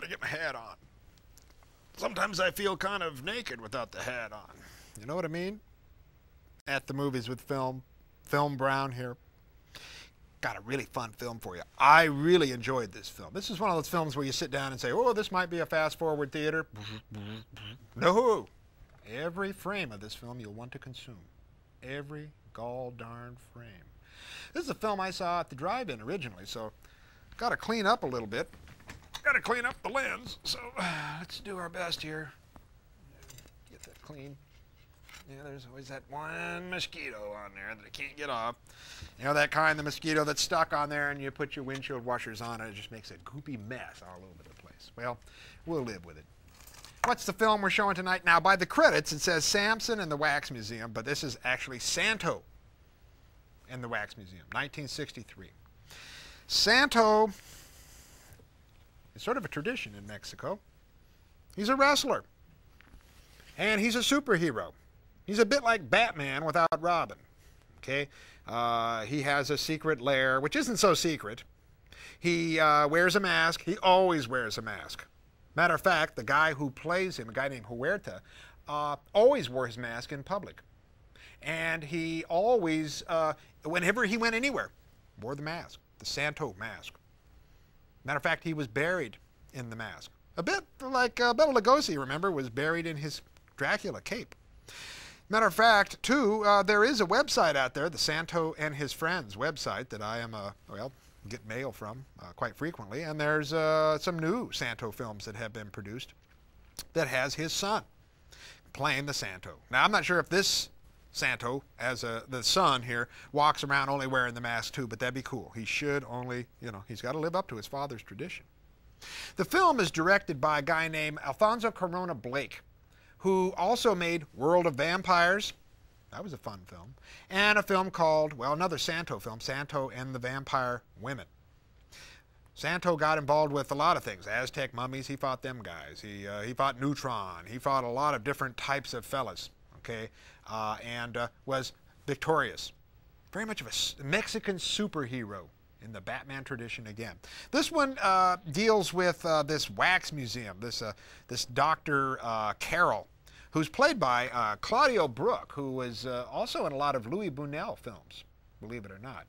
gotta get my hat on. Sometimes I feel kind of naked without the hat on. You know what I mean? At the movies with Film Brown here. Got a really fun film for you. I really enjoyed this film. This is one of those films where you sit down and say, oh, this might be a fast-forward theater. No. Every frame of this film you'll want to consume. Every gall darn frame. This is a film I saw at the drive-in originally, so got to clean up a little bit. Got to clean up the lens, so let's do our best here. Get that clean. Yeah, there's always that one mosquito on there that I can't get off. You know, that kind of mosquito that's stuck on there and you put your windshield washers on and it just makes a goopy mess all over the place. Well, we'll live with it. What's the film we're showing tonight? Now, by the credits, it says Samson and the Wax Museum, but this is actually Santo and the Wax Museum, 1963. Santo is sort of a tradition in Mexico. He's a wrestler, and he's a superhero. He's a bit like Batman without Robin. Okay, he has a secret lair, which isn't so secret. He wears a mask. He always wears a mask. Matter of fact, the guy who plays him, a guy named Huerta, always wore his mask in public. And he always, whenever he went anywhere, wore the mask, the Santo mask. Matter of fact, he was buried in the mask. A bit like Bela Lugosi, remember, was buried in his Dracula cape. Matter of fact, too, there is a website out there, the Santo and His Friends website, that I am, get mail from quite frequently. And there's some new Santo films that have been produced that has his son playing the Santo. Now, I'm not sure if this Santo, as the son here, walks around only wearing the mask too, but that'd be cool. He should only, you know, he's got to live up to his father's tradition. The film is directed by a guy named Alfonso Corona Blake, who also made World of Vampires. That was a fun film. And a film called, well, another Santo film, Santo and the Vampire Women. Santo got involved with a lot of things. Aztec mummies, he fought them guys. He fought Neutron. He fought a lot of different types of fellas, okay, and was victorious. Very much of a Mexican superhero in the Batman tradition again. This one deals with this wax museum, this Dr. Carroll, who's played by Claudio Brook, who was also in a lot of Louis Buñuel films, believe it or not.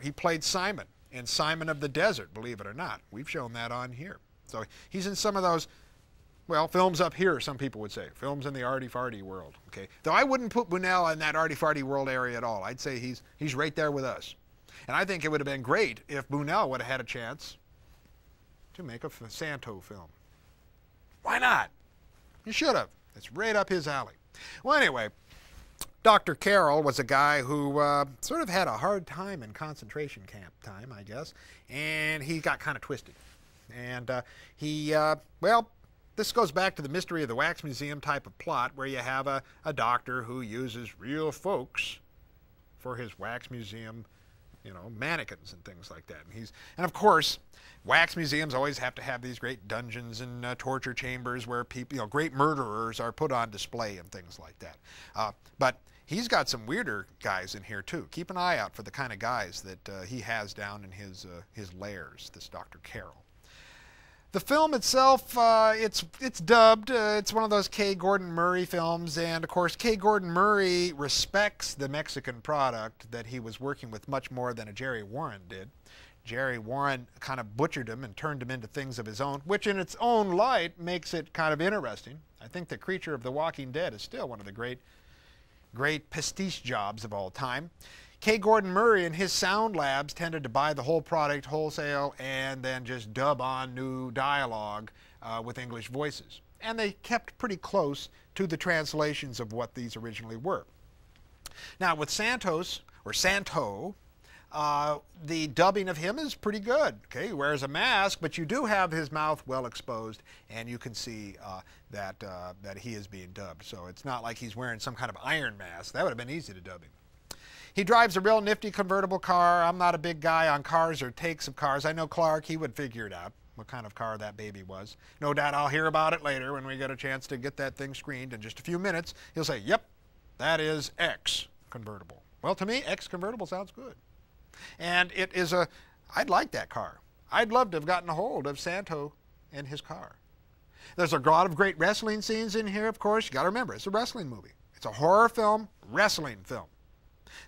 He played Simon in Simon of the Desert, believe it or not. We've shown that on here. So he's in some of those, well, films up here, some people would say. Films in the arty-farty world, okay? Though I wouldn't put Buñuel in that arty-farty world area at all. I'd say he's right there with us. And I think it would have been great if Buñuel would have had a chance to make a Santo film. Why not? He should have. It's right up his alley. Well, anyway, Dr. Carroll was a guy who sort of had a hard time in concentration camp time, I guess, and he got kind of twisted. And well, this goes back to the Mystery of the Wax Museum type of plot where you have a doctor who uses real folks for his wax museum, you know, mannequins and things like that. And of course, wax museums always have to have these great dungeons and torture chambers where people, you know, great murderers are put on display and things like that. But he's got some weirder guys in here too. Keep an eye out for the kind of guys that he has down in his lairs, this Dr. Carroll. The film itself, it's dubbed. It's one of those K. Gordon Murray films, and of course K. Gordon Murray respects the Mexican product that he was working with much more than a Jerry Warren did. Jerry Warren kind of butchered him and turned him into things of his own, which in its own light makes it kind of interesting. I think The Creature of the Walking Dead is still one of the great pastiche jobs of all time. K. Gordon Murray and his sound labs tended to buy the whole product wholesale and then just dub on new dialogue with English voices. And they kept pretty close to the translations of what these originally were. Now with Santos, or Santo, the dubbing of him is pretty good. Okay, he wears a mask, but you do have his mouth well exposed, and you can see that he is being dubbed. So it's not like he's wearing some kind of iron mask. That would have been easy to dub him. He drives a real nifty convertible car. I'm not a big guy on cars or takes of cars. I know Clark, he would figure it out, what kind of car that baby was. No doubt I'll hear about it later when we get a chance to get that thing screened in just a few minutes. He'll say, yep, that is X convertible. Well, to me, X convertible sounds good. And it is I'd like that car. I'd love to have gotten a hold of Santo in his car. There's a lot of great wrestling scenes in here, of course. You got to remember, it's a wrestling movie. It's a horror film, wrestling film.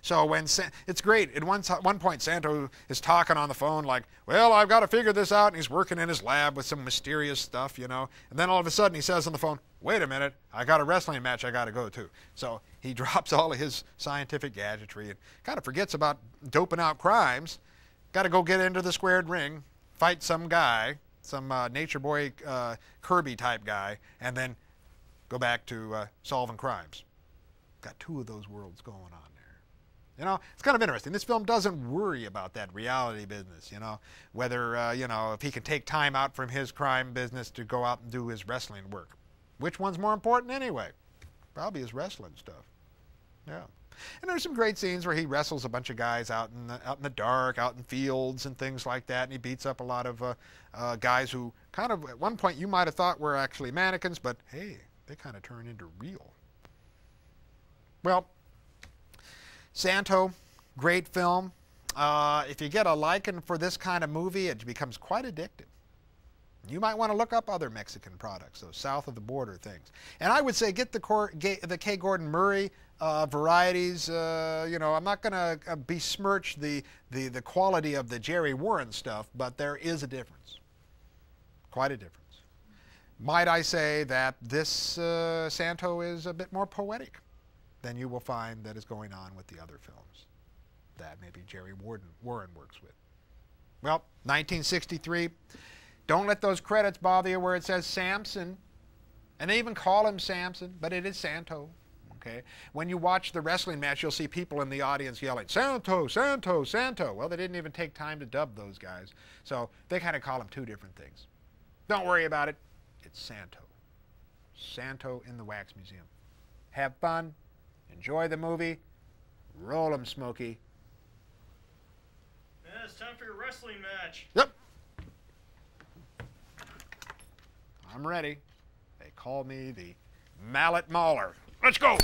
So when it's great. At one point, Santo is talking on the phone like, well, I've got to figure this out. And he's working in his lab with some mysterious stuff, you know. And then all of a sudden he says on the phone, wait a minute, I got a wrestling match I got to go to. So he drops all of his scientific gadgetry and kind of forgets about doping out crimes. Got to go get into the squared ring, fight some guy, some Nature Boy Kirby type guy, and then go back to solving crimes. Got two of those worlds going on. You know, it's kind of interesting. This film doesn't worry about that reality business, you know, whether, you know, if he can take time out from his crime business to go out and do his wrestling work. Which one's more important anyway? Probably his wrestling stuff. Yeah. And there's some great scenes where he wrestles a bunch of guys out in the dark, out in fields and things like that, and he beats up a lot of guys who kind of, at one point you might have thought were actually mannequins, but hey, they kind of turn into real. Well, Santo, great film. If you get a liking for this kind of movie, it becomes quite addictive. You might want to look up other Mexican products, those south of the border things. And I would say get the K. Gordon Murray varieties. You know, I'm not going to besmirch the quality of the Jerry Warren stuff, but there is a difference, quite a difference. Might I say that this Santo is a bit more poetic than you will find that is going on with the other films that maybe Jerry Warren works with. Well, 1963. Don't let those credits bother you where it says Samson. And they even call him Samson, but it is Santo. Okay? When you watch the wrestling match, you'll see people in the audience yelling, Santo, Santo, Santo. Well, they didn't even take time to dub those guys. So they kind of call him two different things. Don't worry about it. It's Santo. Santo in the Wax Museum. Have fun. Enjoy the movie. Roll 'em, Smokey. Yeah, it's time for your wrestling match. Yep. I'm ready. They call me the Mallet Mauler. Let's go.